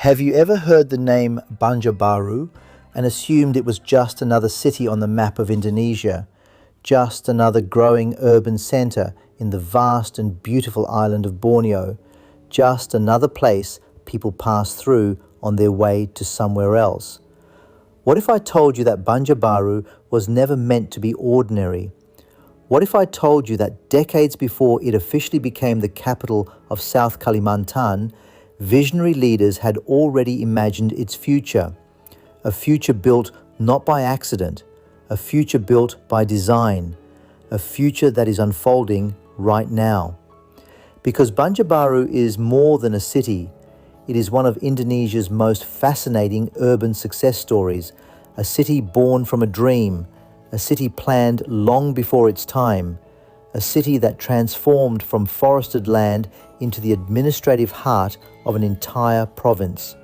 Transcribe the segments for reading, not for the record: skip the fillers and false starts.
Have you ever heard the name Banjarbaru and assumed it was just another city on the map of Indonesia, just another growing urban centre in the vast and beautiful island of Borneo, just another place people pass through on their way to somewhere else? What if I told you that Banjarbaru was never meant to be ordinary? What if I told you that decades before it officially became the capital of South Kalimantan, visionary leaders had already imagined its future, a future built not by accident, a future built by design, a future that is unfolding right now. Because Banjarbaru is more than a city, it is one of Indonesia's most fascinating urban success stories, a city born from a dream, a city planned long before its time, a city that transformed from forested land into the administrative heart of an entire province.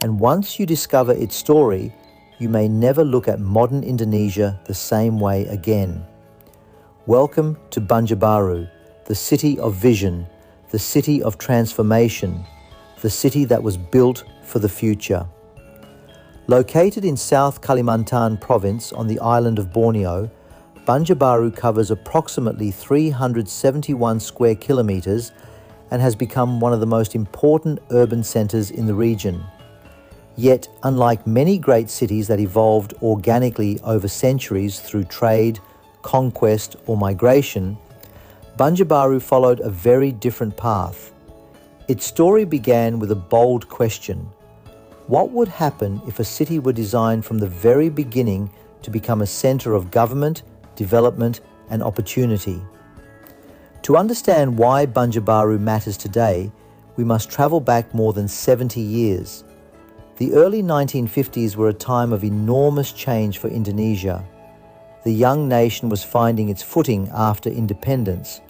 And once you discover its story, you may never look at modern Indonesia the same way again. Welcome to Banjarbaru, the city of vision, the city of transformation, the city that was built for the future. Located in South Kalimantan province on the island of Borneo, Banjarbaru covers approximately 371 square kilometres and has become one of the most important urban centres in the region. Yet, unlike many great cities that evolved organically over centuries through trade, conquest or migration, Banjarbaru followed a very different path. Its story began with a bold question. What would happen if a city were designed from the very beginning to become a centre of government, development and opportunity? To understand why Banjarbaru matters today, we must travel back more than 70 years. The early 1950s were a time of enormous change for Indonesia. The young nation was finding its footing after independence.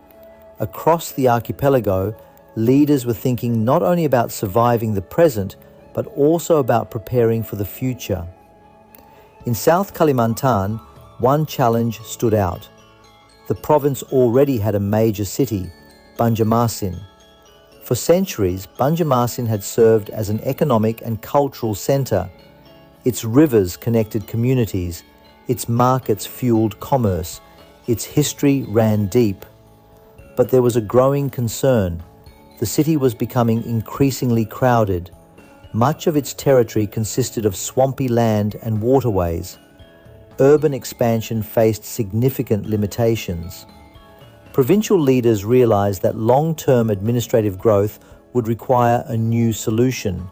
Across the archipelago, leaders were thinking not only about surviving the present, but also about preparing for the future. In South Kalimantan, one challenge stood out. The province already had a major city, Banjarmasin. For centuries, Banjarmasin had served as an economic and cultural centre. Its rivers connected communities, its markets fueled commerce, its history ran deep. But there was a growing concern. The city was becoming increasingly crowded. Much of its territory consisted of swampy land and waterways. Urban expansion faced significant limitations. Provincial leaders realized that long-term administrative growth would require a new solution,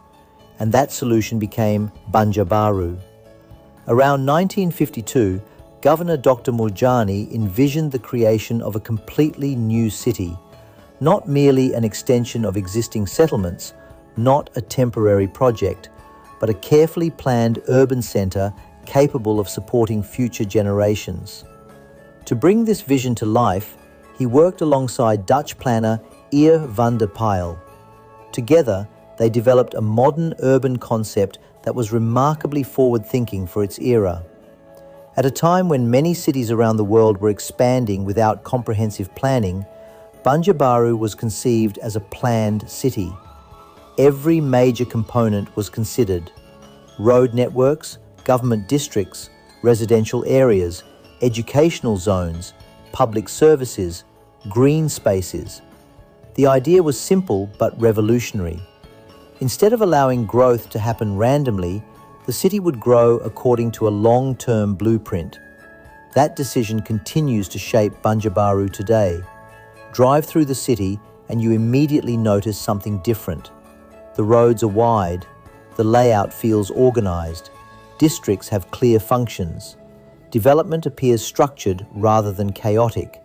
and that solution became Banjarbaru. Around 1952, Governor Dr. Murjani envisioned the creation of a completely new city, not merely an extension of existing settlements, not a temporary project, but a carefully planned urban centre capable of supporting future generations. To bring this vision to life, he worked alongside Dutch planner Eer van der Pijl. Together, they developed a modern urban concept that was remarkably forward-thinking for its era. At a time when many cities around the world were expanding without comprehensive planning, Banjarbaru was conceived as a planned city. Every major component was considered: road networks, government districts, residential areas, educational zones, public services, green spaces. The idea was simple but revolutionary. Instead of allowing growth to happen randomly, the city would grow according to a long-term blueprint. That decision continues to shape Banjarbaru today. Drive through the city and you immediately notice something different. The roads are wide, the layout feels organised, districts have clear functions. Development appears structured rather than chaotic.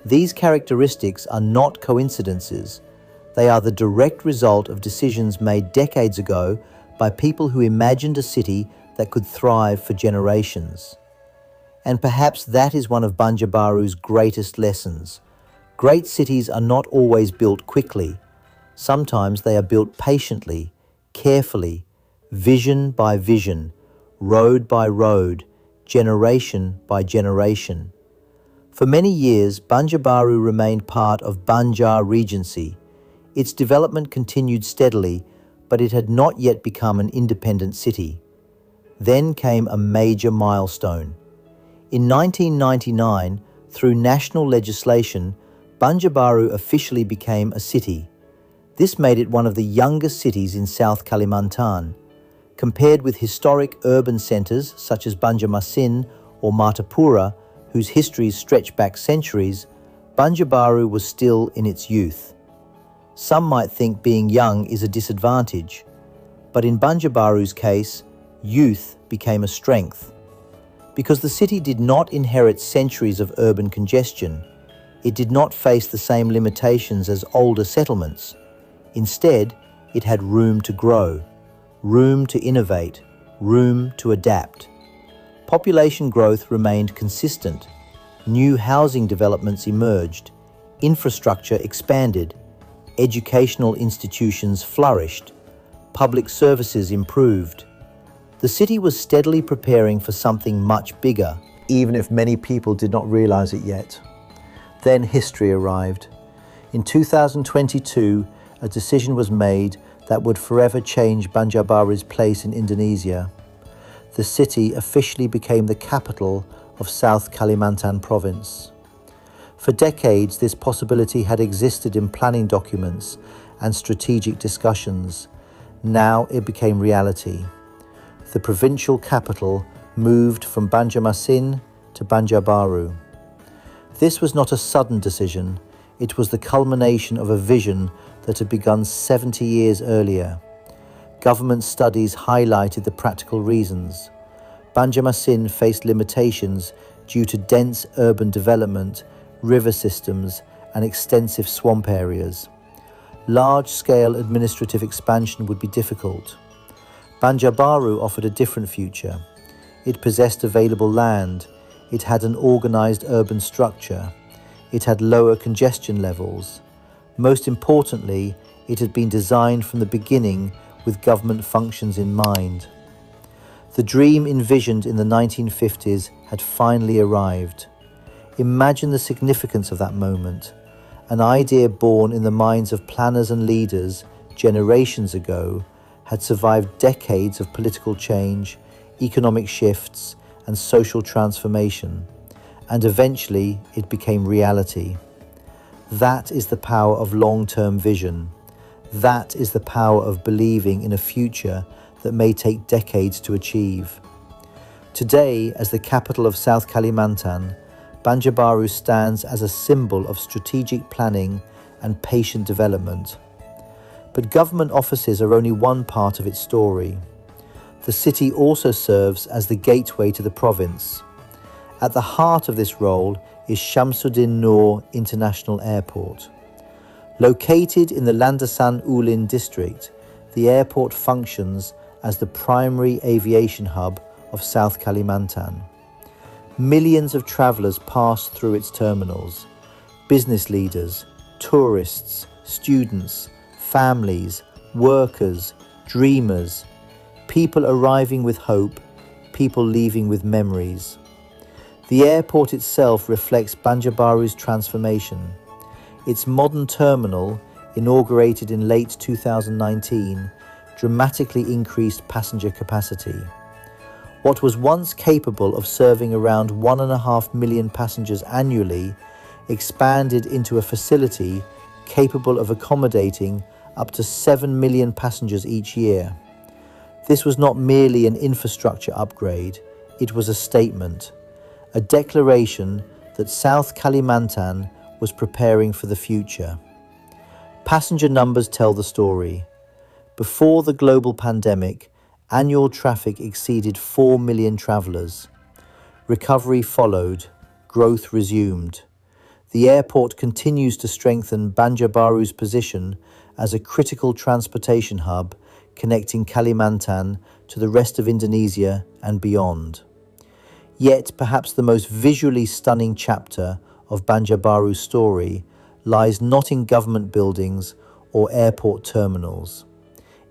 These characteristics are not coincidences. They are the direct result of decisions made decades ago by people who imagined a city that could thrive for generations. And perhaps that is one of Banjarbaru's greatest lessons. Great cities are not always built quickly. Sometimes they are built patiently, carefully, vision by vision, road by road, generation by generation. For many years, Banjarbaru remained part of Banjar Regency. Its development continued steadily, but it had not yet become an independent city. Then came a major milestone. In 1999, through national legislation, Banjarbaru officially became a city. This made it one of the youngest cities in South Kalimantan. Compared with historic urban centres such as Banjarmasin or Martapura, whose histories stretch back centuries, Banjarbaru was still in its youth. Some might think being young is a disadvantage, but in Banjarbaru's case, youth became a strength. Because the city did not inherit centuries of urban congestion, it did not face the same limitations as older settlements. Instead, it had room to grow, room to innovate, room to adapt. Population growth remained consistent. New housing developments emerged, infrastructure expanded, educational institutions flourished, public services improved. The city was steadily preparing for something much bigger, even if many people did not realize it yet. Then history arrived. In 2022, a decision was made that would forever change Banjarbaru's place in Indonesia. The city officially became the capital of South Kalimantan province. For decades, this possibility had existed in planning documents and strategic discussions. Now it became reality. The provincial capital moved from Banjarmasin to Banjarbaru. This was not a sudden decision. It was the culmination of a vision that had begun 70 years earlier. Government studies highlighted the practical reasons. Banjarmasin faced limitations due to dense urban development, river systems, and extensive swamp areas. Large-scale administrative expansion would be difficult. Banjarbaru offered a different future. It possessed available land. It had an organized urban structure. It had lower congestion levels. Most importantly, it had been designed from the beginning with government functions in mind. The dream envisioned in the 1950s had finally arrived. Imagine the significance of that moment. An idea born in the minds of planners and leaders generations ago had survived decades of political change, economic shifts, and social transformation, and eventually it became reality. That is the power of long-term vision. That is the power of believing in a future that may take decades to achieve. Today, as the capital of South Kalimantan, Banjarbaru stands as a symbol of strategic planning and patient development. But government offices are only one part of its story. The city also serves as the gateway to the province. At the heart of this role is Shamsuddin Noor International Airport. Located in the Landasan Ulin district, the airport functions as the primary aviation hub of South Kalimantan. Millions of travellers pass through its terminals. Business leaders, tourists, students, families, workers, dreamers, people arriving with hope, people leaving with memories. The airport itself reflects Banjarbaru's transformation. Its modern terminal, inaugurated in late 2019, dramatically increased passenger capacity. What was once capable of serving around 1.5 million passengers annually expanded into a facility capable of accommodating up to 7 million passengers each year. This was not merely an infrastructure upgrade, it was a statement, a declaration that South Kalimantan was preparing for the future. Passenger numbers tell the story. Before the global pandemic, annual traffic exceeded 4 million travellers. Recovery followed, growth resumed. The airport continues to strengthen Banjarbaru's position as a critical transportation hub connecting Kalimantan to the rest of Indonesia and beyond. Yet perhaps the most visually stunning chapter of Banjarbaru's story lies not in government buildings or airport terminals.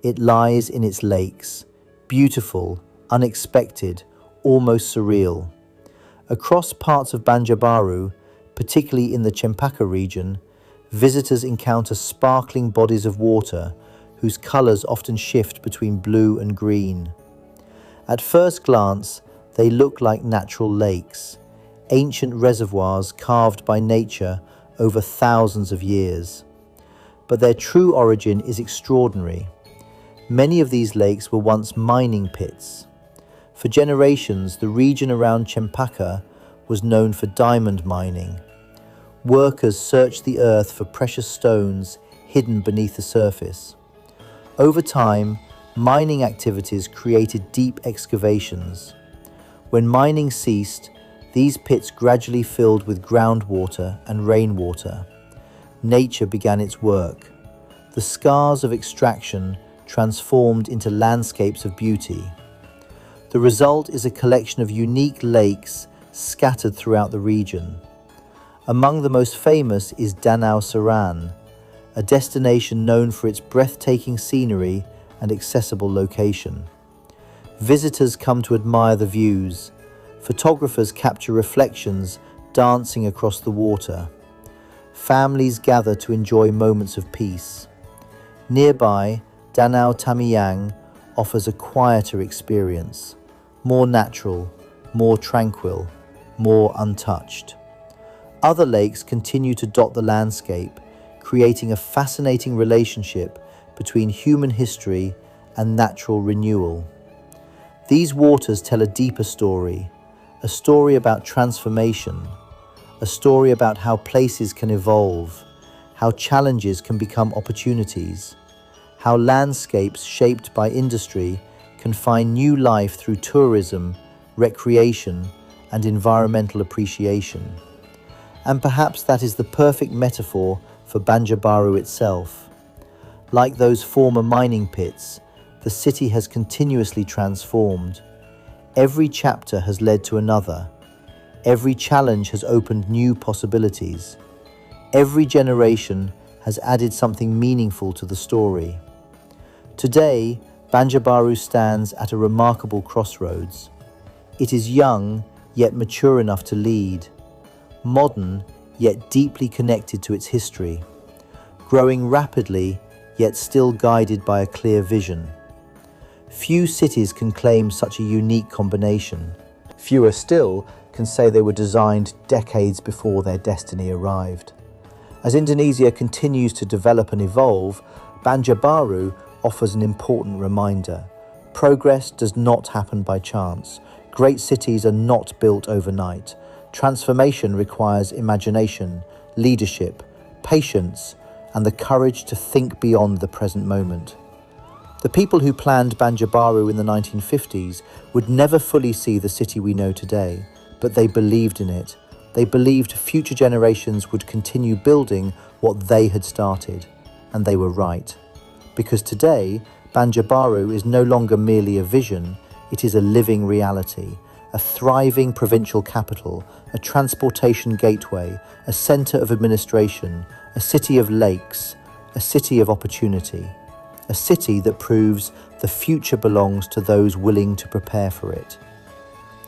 It lies in its lakes, beautiful, unexpected, almost surreal. Across parts of Banjarbaru, particularly in the Cempaka region, visitors encounter sparkling bodies of water whose colours often shift between blue and green. At first glance, they look like natural lakes, ancient reservoirs carved by nature over thousands of years. But their true origin is extraordinary. Many of these lakes were once mining pits. For generations, the region around Cempaka was known for diamond mining. Workers searched the earth for precious stones hidden beneath the surface. Over time, mining activities created deep excavations. When mining ceased, these pits gradually filled with groundwater and rainwater. Nature began its work. The scars of extraction transformed into landscapes of beauty. The result is a collection of unique lakes scattered throughout the region. Among the most famous is Danau Saran, a destination known for its breathtaking scenery and accessible location. Visitors come to admire the views. Photographers capture reflections dancing across the water. Families gather to enjoy moments of peace. Nearby, Danau Tamiang offers a quieter experience, more natural, more tranquil, more untouched. Other lakes continue to dot the landscape, creating a fascinating relationship between human history and natural renewal. These waters tell a deeper story, a story about transformation, a story about how places can evolve, how challenges can become opportunities, how landscapes shaped by industry can find new life through tourism, recreation, and environmental appreciation. And perhaps that is the perfect metaphor for Banjarbaru itself. Like those former mining pits, the city has continuously transformed. Every chapter has led to another. Every challenge has opened new possibilities. Every generation has added something meaningful to the story. Today, Banjarbaru stands at a remarkable crossroads. It is young, yet mature enough to lead. Modern, yet deeply connected to its history. Growing rapidly, yet still guided by a clear vision. Few cities can claim such a unique combination. Fewer still can say they were designed decades before their destiny arrived. As Indonesia continues to develop and evolve, Banjarbaru offers an important reminder. Progress does not happen by chance. Great cities are not built overnight. Transformation requires imagination, leadership, patience, and the courage to think beyond the present moment. The people who planned Banjarbaru in the 1950s would never fully see the city we know today, but they believed in it. They believed future generations would continue building what they had started, and they were right. Because today, Banjarbaru is no longer merely a vision, it is a living reality, a thriving provincial capital, a transportation gateway, a centre of administration, a city of lakes, a city of opportunity, a city that proves the future belongs to those willing to prepare for it.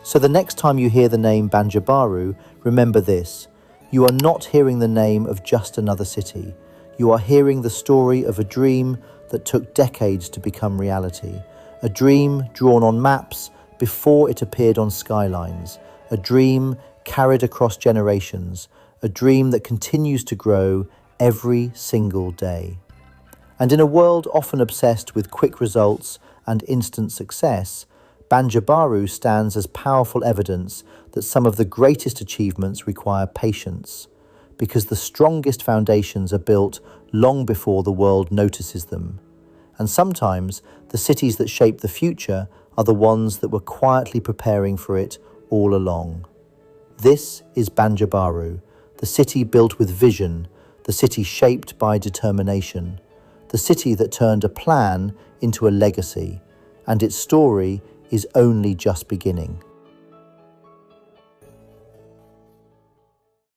So the next time you hear the name Banjarbaru, remember this: you are not hearing the name of just another city. You are hearing the story of a dream that took decades to become reality, a dream drawn on maps before it appeared on skylines, a dream carried across generations, a dream that continues to grow every single day. And in a world often obsessed with quick results and instant success, Banjarbaru stands as powerful evidence that some of the greatest achievements require patience, because the strongest foundations are built long before the world notices them. And sometimes the cities that shape the future are the ones that were quietly preparing for it all along. This is Banjarbaru, the city built with vision, the city shaped by determination, the city that turned a plan into a legacy, and its story is only just beginning.